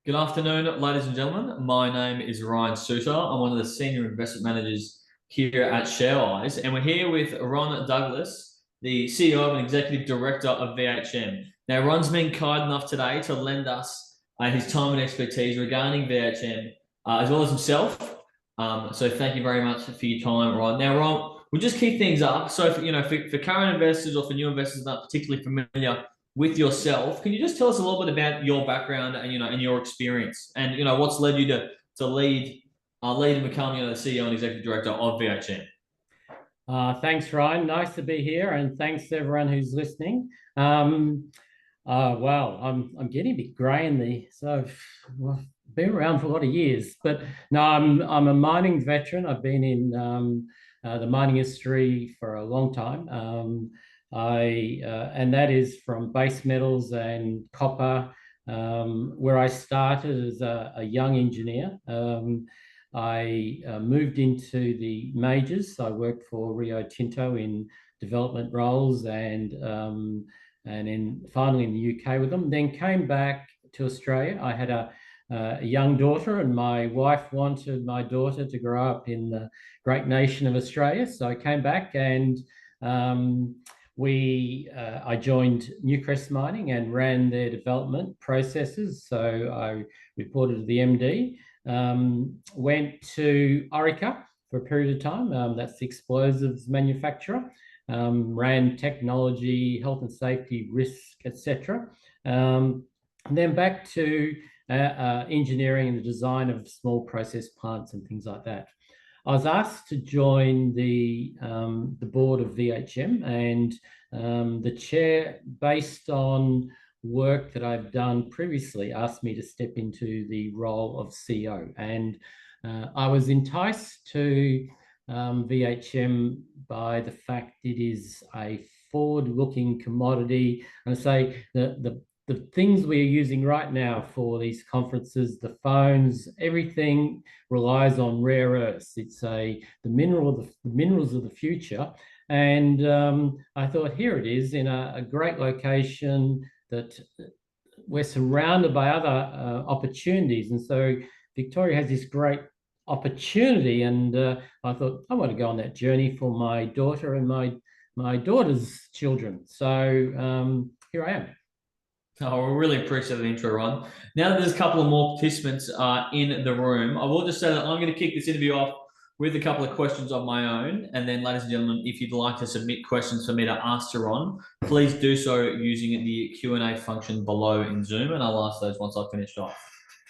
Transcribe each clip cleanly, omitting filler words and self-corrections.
Good afternoon, ladies and gentlemen. My name is Ryan Suter. I'm one of the senior investment managers here at Sharewise, and we're here with Ron Douglas, the CEO and executive director of VHM. Now, Ron's been kind enough today to lend us his time and expertise regarding VHM, as well as himself. So thank you very much for your time, Ron. Now, Ron, we'll just kick things up. So, for current investors or for new investors not particularly familiar with yourself, can you just tell us a little bit about your background and and your experience and what's led you to lead and become the CEO and executive director of VHM? Thanks, Ryan. Nice to be here, and thanks to everyone who's listening. Well, I'm getting a bit grey in so I've been around for a lot of years, but no, I'm a mining veteran. I've been in the mining industry for a long time. And that is from base metals and copper, where I started as a young engineer. I moved into the majors. So I worked for Rio Tinto in development roles and finally in the UK with them. Then came back to Australia. I had a young daughter, and my wife wanted my daughter to grow up in the great nation of Australia. So I came back and I joined Newcrest Mining and ran their development processes. So I reported to the MD, went to Orica for a period of time. That's the explosives manufacturer. Ran technology, health and safety, risk, etc. And then back to engineering and the design of small process plants and things like that. I was asked to join the board of VHM, and the chair, based on work that I've done previously, asked me to step into the role of CEO. And I was enticed to VHM by the fact it is a forward-looking commodity. And I say the things we are using right now for these conferences, the phones, everything relies on rare earths. It's the minerals of the future. And I thought, here it is in a great location that we're surrounded by other opportunities. And so Victoria has this great opportunity, and I thought, I want to go on that journey for my daughter and my daughter's children. So here I am. Oh, we really appreciate the intro, Ron. Now that there's a couple of more participants in the room, I will just say that I'm going to kick this interview off with a couple of questions of my own. And then, ladies and gentlemen, if you'd like to submit questions for me to ask to Ron, please do so using the Q&A function below in Zoom, and I'll ask those once I've finished off.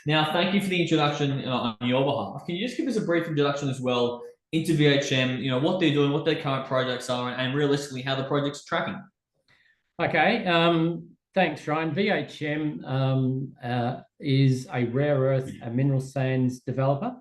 Now, thank you for the introduction on your behalf. Can you just give us a brief introduction as well into VHM, what they're doing, what their current projects are, and realistically how the project's tracking? Okay. Thanks, Ryan. VHM is a rare earth and mineral sands developer.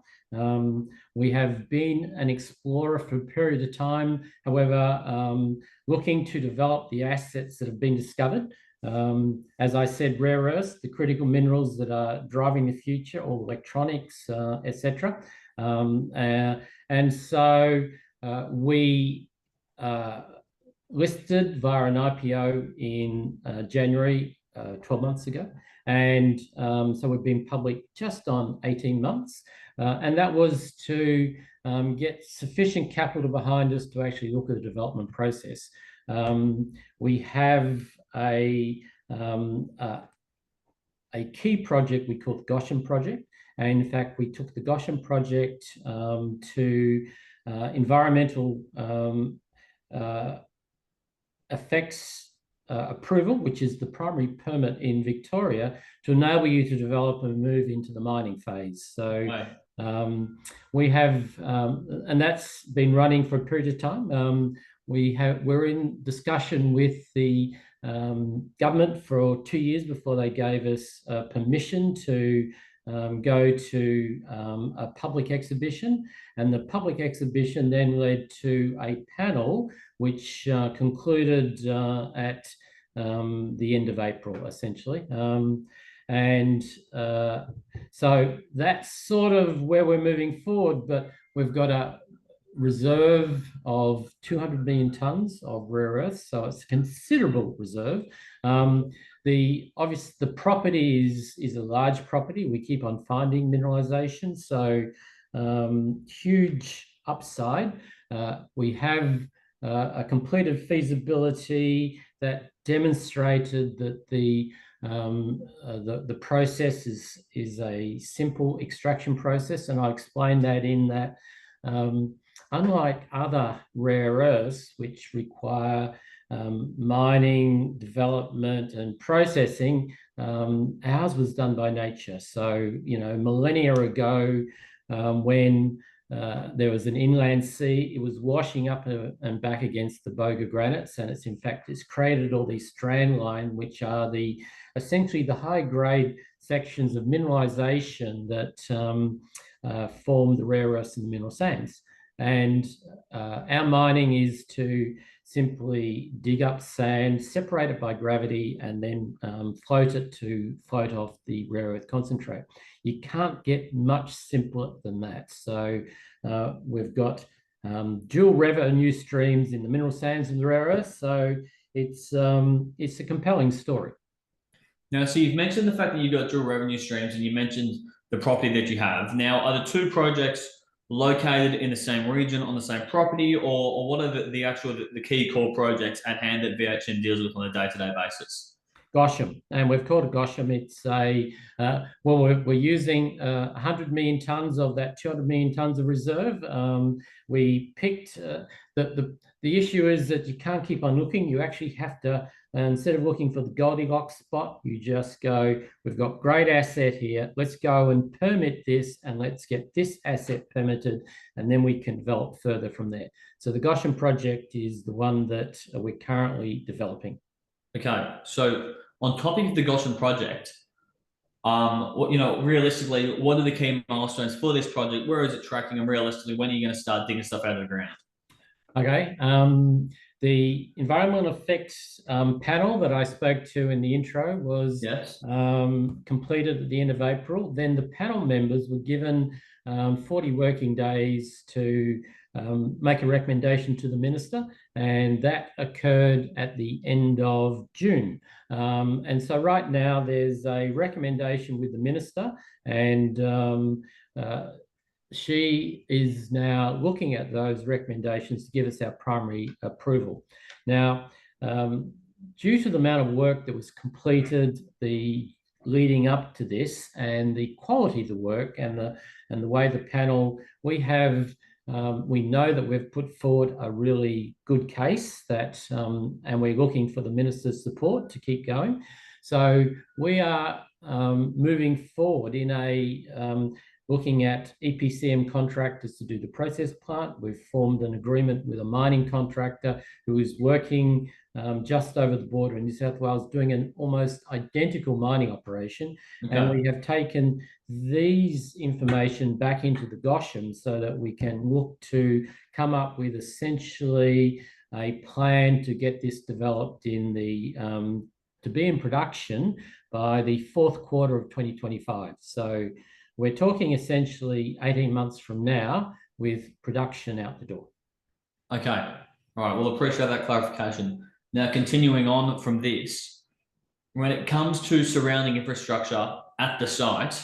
We have been an explorer for a period of time, however, looking to develop the assets that have been discovered. As I said, rare earths, the critical minerals that are driving the future, or electronics, etc. And so we listed via an IPO in January 12 months ago. And so we've been public just on 18 months. And that was to get sufficient capital behind us to actually look at the development process. We have a key project we call the Goschen Project. And in fact, we took the Goschen Project to environmental effects approval, which is the primary permit in Victoria, to enable you to develop and move into the mining phase. So we have, and that's been running for a period of time. We're in discussion with the government for 2 years before they gave us permission to go to a public exhibition, and the public exhibition then led to a panel which concluded at the end of April, essentially. So that's sort of where we're moving forward, but we've got a reserve of 200 million tonnes of rare earths, so it's a considerable reserve. Obviously the property is a large property. We keep on finding mineralization, so huge upside. We have a completed feasibility that demonstrated that the process is a simple extraction process, and I explained that in that unlike other rare earths, which require mining, development, and processing, ours was done by nature. So, millennia ago, when there was an inland sea, it was washing up and back against the Boga granites, and it's created all these strand line, which are essentially the high grade sections of mineralization that form the rare earths and the mineral sands. And our mining is to simply dig up sand, separate it by gravity, and then float off the rare earth concentrate. You can't get much simpler than that. So we've got dual revenue streams in the mineral sands and the rare earths. So it's a compelling story. Now, so you've mentioned the fact that you've got dual revenue streams, and you mentioned the property that you have. Now, are the two projects located in the same region on the same property, or what are the key core projects at hand that VHM deals with on a day-to-day basis? Goschen, and we've called it Goschen. It's we're using 100 million tons of that 200 million tons of reserve. We picked the issue is that you can't keep on looking. You actually have to, instead of looking for the Goldilocks spot, you just go, we've got great asset here. Let's go and permit this, and let's get this asset permitted, and then we can develop further from there. So the Goschen project is the one that we're currently developing. Okay, so on top of the Goschen project, realistically, what are the key milestones for this project? Where is it tracking, and realistically, when are you going to start digging stuff out of the ground? Okay, the environmental effects panel that I spoke to in the intro was completed at the end of April. Then the panel members were given 40 working days to make a recommendation to the minister, and that occurred at the end of June. And so right now there's a recommendation with the minister, and she is now looking at those recommendations to give us our primary approval. Now, due to the amount of work that was completed, the leading up to this, and the quality of the work, and the way the panel, we know that we've put forward a really good case that, and we're looking for the minister's support to keep going. So we are moving forward in looking at EPCM contractors to do the process plant. We've formed an agreement with a mining contractor who is working just over the border in New South Wales, doing an almost identical mining operation. Okay. And we have taken these information back into the Goschen so that we can look to come up with essentially a plan to get this developed to be in production by the fourth quarter of 2025. So we're talking essentially 18 months from now with production out the door. Okay. All right. Well, appreciate that clarification. Now, continuing on from this, when it comes to surrounding infrastructure at the site,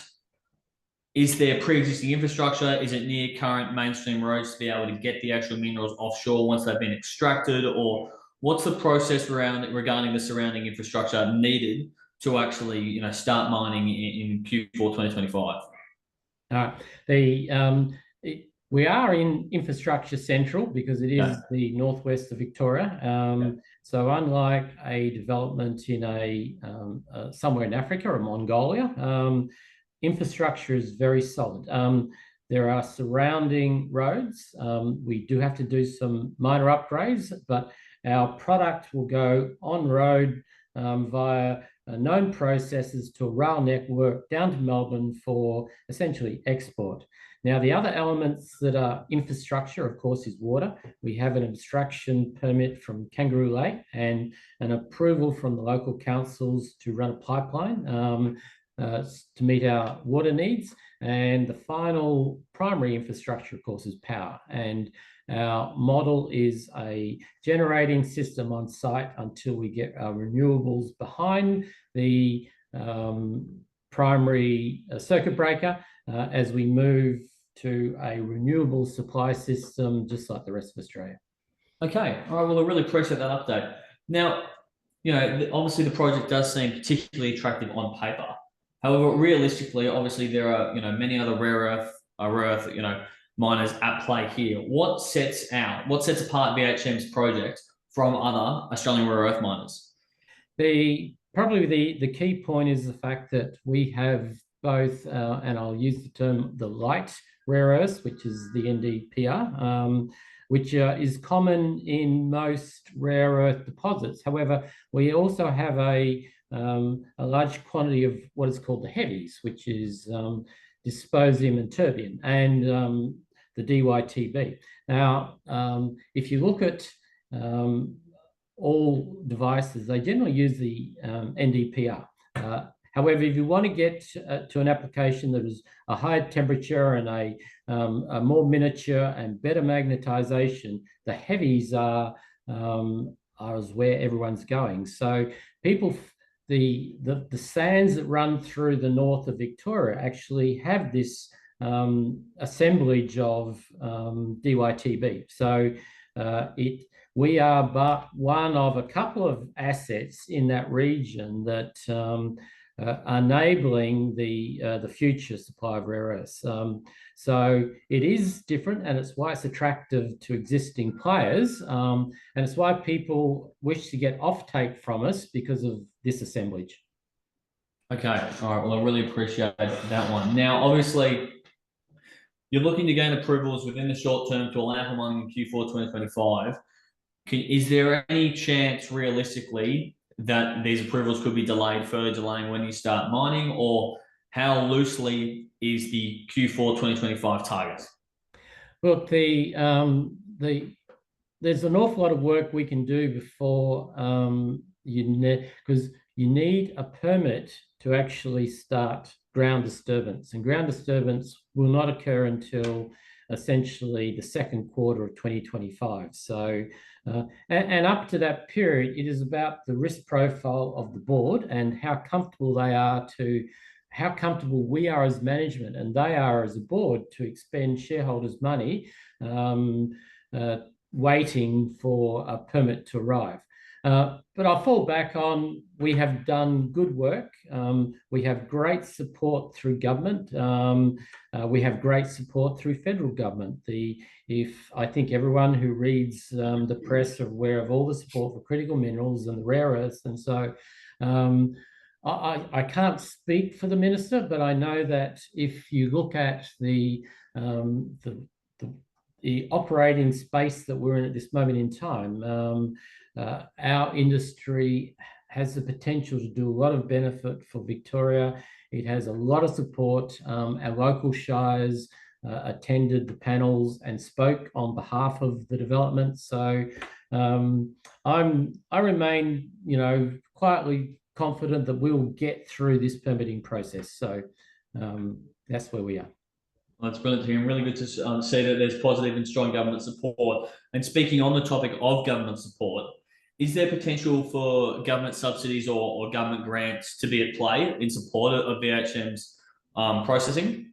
is there pre-existing infrastructure? Is it near current mainstream roads to be able to get the actual minerals offshore once they've been extracted? Or what's the process regarding the surrounding infrastructure needed to actually start mining in Q4 2025? We are in infrastructure central because it is the northwest of Victoria. So unlike a development in somewhere in Africa or Mongolia, infrastructure is very solid. There are surrounding roads. We do have to do some minor upgrades, but our product will go on road via known processes to a rail network down to Melbourne for essentially export. Now, the other elements that are infrastructure, of course, is water. We have an abstraction permit from Kangaroo Lake and an approval from the local councils to run a pipeline. to meet our water needs. And the final primary infrastructure, of course, is power. And our model is a generating system on site until we get our renewables behind the primary circuit breaker as we move to a renewable supply system, just like the rest of Australia. Okay. All right. Well, I really appreciate that update. Now, obviously the project does seem particularly attractive on paper. However, realistically, obviously there are, many other rare earth, miners at play here. What sets apart VHM's project from other Australian rare earth miners? Probably the key point is the fact that we have both, and I'll use the term, the light rare earths, which is the NdPr, which is common in most rare earth deposits. However, we also have a large quantity of what is called the heavies, which is dysprosium and terbium, and the DyTb. Now, if you look at all devices, they generally use the NdPr. However, if you want to get to an application that is a higher temperature and a more miniature and better magnetization, the heavies are where everyone's going. So the sands that run through the north of Victoria actually have this assemblage of DyTb. So we are but one of a couple of assets in that region that enabling the future supply of rare earths. So it is different, and it's why it's attractive to existing players, and it's why people wish to get offtake from us because of this assemblage. Okay, all right. Well, I really appreciate that one. Now, obviously, you're looking to gain approvals within the short term to allow for mining in Q4 2025. Is there any chance, realistically, that these approvals could be further delaying when you start mining, or how loosely is the Q4 2025 target? Look, there's an awful lot of work we can do before because you need a permit to actually start ground disturbance, and ground disturbance will not occur until essentially the second quarter of 2025. So, and up to that period, it is about the risk profile of the board and how comfortable we are as management and they are as a board to expend shareholders' money waiting for a permit to arrive. But I'll fall back on, we have done good work. We have great support through government. We have great support through federal government. I think everyone who reads the press are aware of all the support for critical minerals and the rare earths. And so I can't speak for the minister, but I know that if you look at the operating space that we're in at this moment in time, our industry has the potential to do a lot of benefit for Victoria. It has a lot of support. Our local shires attended the panels and spoke on behalf of the development. So I remain, quietly confident that we'll get through this permitting process. So that's where we are. Well, that's brilliant to hear. Really good to see that there's positive and strong government support. And speaking on the topic of government support, is there potential for government subsidies or government grants to be at play in support of VHM's processing?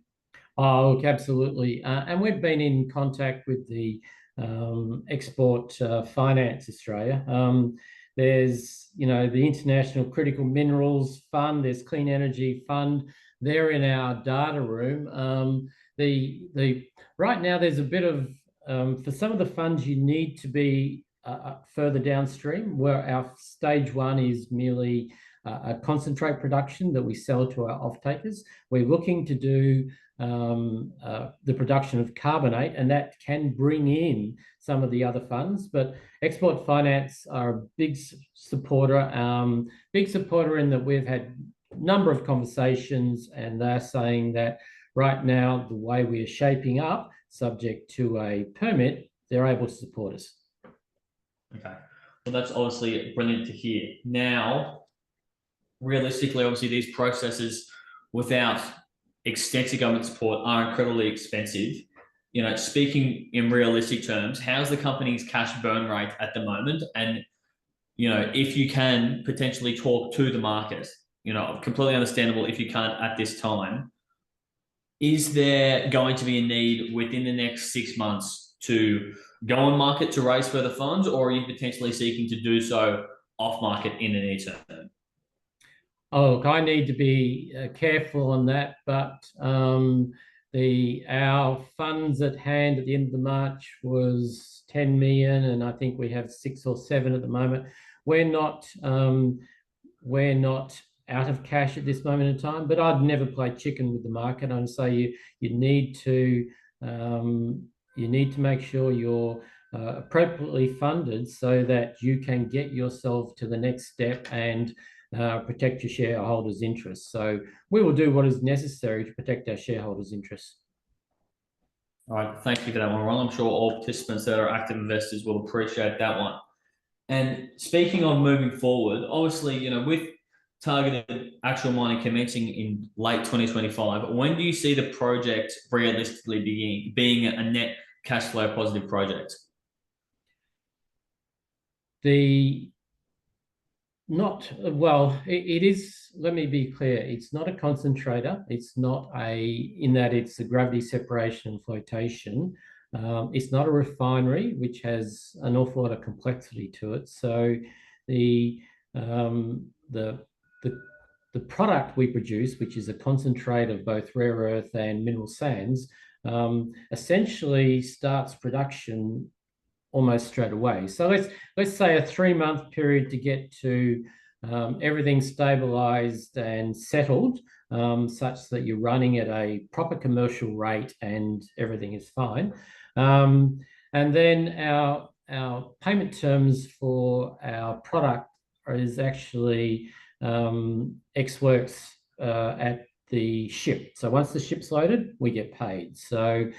Oh, look, absolutely. And we've been in contact with the Export Finance Australia. There's, the International Critical Minerals Fund, there's Clean Energy Fund. They're in our data room. Right now, there's a bit of, for some of the funds, you need to be further downstream, where our stage one is merely a concentrate production that we sell to our off-takers. We're looking to do the production of carbonate, and that can bring in some of the other funds. But Export Finance are a big supporter in that we've had a number of conversations, and they're saying that right now, the way we are shaping up, subject to a permit, they're able to support us. Okay. Well, that's obviously brilliant to hear. Now, realistically, obviously, these processes without extensive government support are incredibly expensive. Speaking in realistic terms, how's the company's cash burn rate at the moment? And, if you can potentially talk to the market, completely understandable if you can't at this time. Is there going to be a need within the next 6 months to go on market to raise further funds, or are you potentially seeking to do so off market in the near term? Oh, look, I need to be careful on that, but our funds at hand at the end of the March was 10 million, and I think we have 6 or 7 at the moment. We're not out of cash at this moment in time, but I'd never play chicken with the market. I'd say you need to make sure you're appropriately funded so that you can get yourself to the next step and protect your shareholders' interests. So we will do what is necessary to protect our shareholders' interests. All right, thank you for that one, Ron. I'm sure all participants that are active investors will appreciate that one. And speaking of moving forward, obviously, with targeted actual mining commencing in late 2025, when do you see the project realistically being a net cash flow positive project? It is, let me be clear, it's not a concentrator. It's not in that it's a gravity separation and flotation. It's not a refinery, which has an awful lot of complexity to it. So the product we produce, which is a concentrate of both rare earth and mineral sands, essentially starts production almost straight away. So let's say a 3-month period to get to everything stabilized and settled, such that you're running at a proper commercial rate and everything is fine. And then our payment terms for our product is actually ex works at the ship. So once the ship's loaded, we get paid. So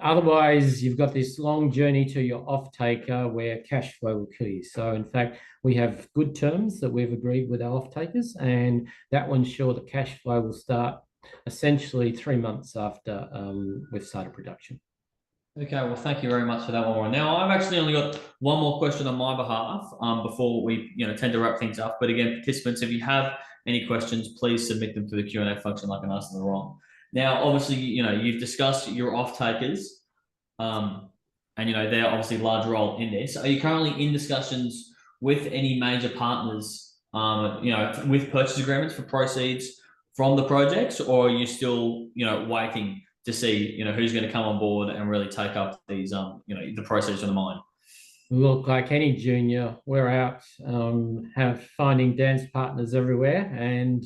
otherwise, you've got this long journey to your off-taker where cash flow will kill you. So in fact, we have good terms that we've agreed with our off-takers, and that will ensure the cash flow will start essentially 3 months after we've started production. Okay, well, thank you very much for that one, Ron. Now, I've actually only got one more question on my behalf before we tend to wrap things up. But again, participants, if you have any questions, please submit them through the Q&A function like I asked them, Ron. Now, obviously, you've discussed your off-takers, and they're obviously a large role in this. Are you currently in discussions with any major partners, with purchase agreements for proceeds from the projects, or are you still, waiting to see, who's going to come on board and really take up these, the proceeds from the mine? Look, like any junior, we're out finding dance partners everywhere, and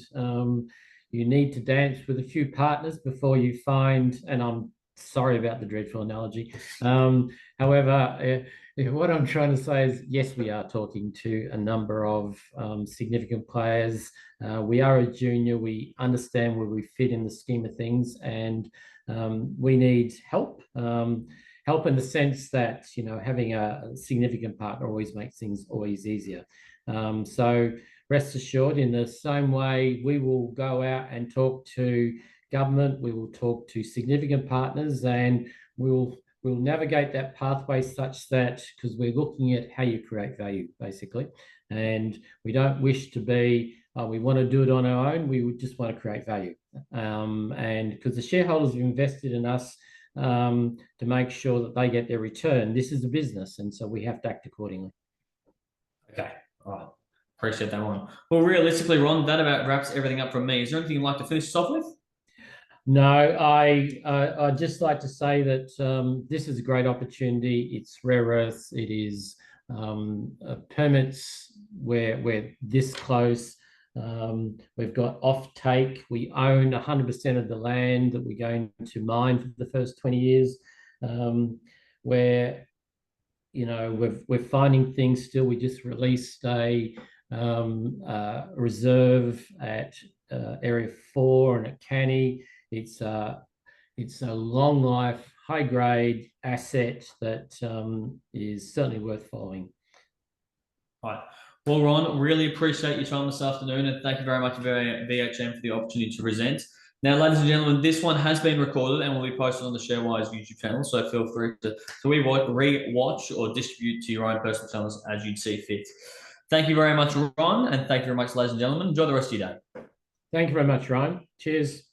you need to dance with a few partners before you find, and I'm sorry about the dreadful analogy. However, what I'm trying to say is, yes, we are talking to a number of significant players. We are a junior. We understand where we fit in the scheme of things, and we need help. Help in the sense that, having a significant partner always makes things always easier. So rest assured, in the same way, we will go out and talk to government, we will talk to significant partners, and we'll navigate that pathway such that, because we're looking at how you create value, basically. And we don't wish to be, we want to do it on our own. We would just want to create value. And because the shareholders have invested in us to make sure that they get their return, this is a business, and so we have to act accordingly. Okay, all right. Appreciate that one. Well, realistically, Ron, that about wraps everything up from me. Is there anything you'd like to finish this off with? No, I'd just like to say that this is a great opportunity. It's rare earths. It is permits. We're this close. We've got off-take. We own 100% of the land that we're going to mine for the first 20 years. We're finding things still. We just released a reserve at Area 4 and at Canny. It's a long life, high grade asset that is certainly worth following. Right. Well, Ron, really appreciate your time this afternoon, and thank you very much, VHM, for the opportunity to present. Now, ladies and gentlemen, this one has been recorded and will be posted on the Sharewise YouTube channel, so feel free to re-watch or distribute to your own personal channels as you'd see fit. Thank you very much, Ron, and thank you very much, ladies and gentlemen. Enjoy the rest of your day. Thank you very much, Ryan. Cheers.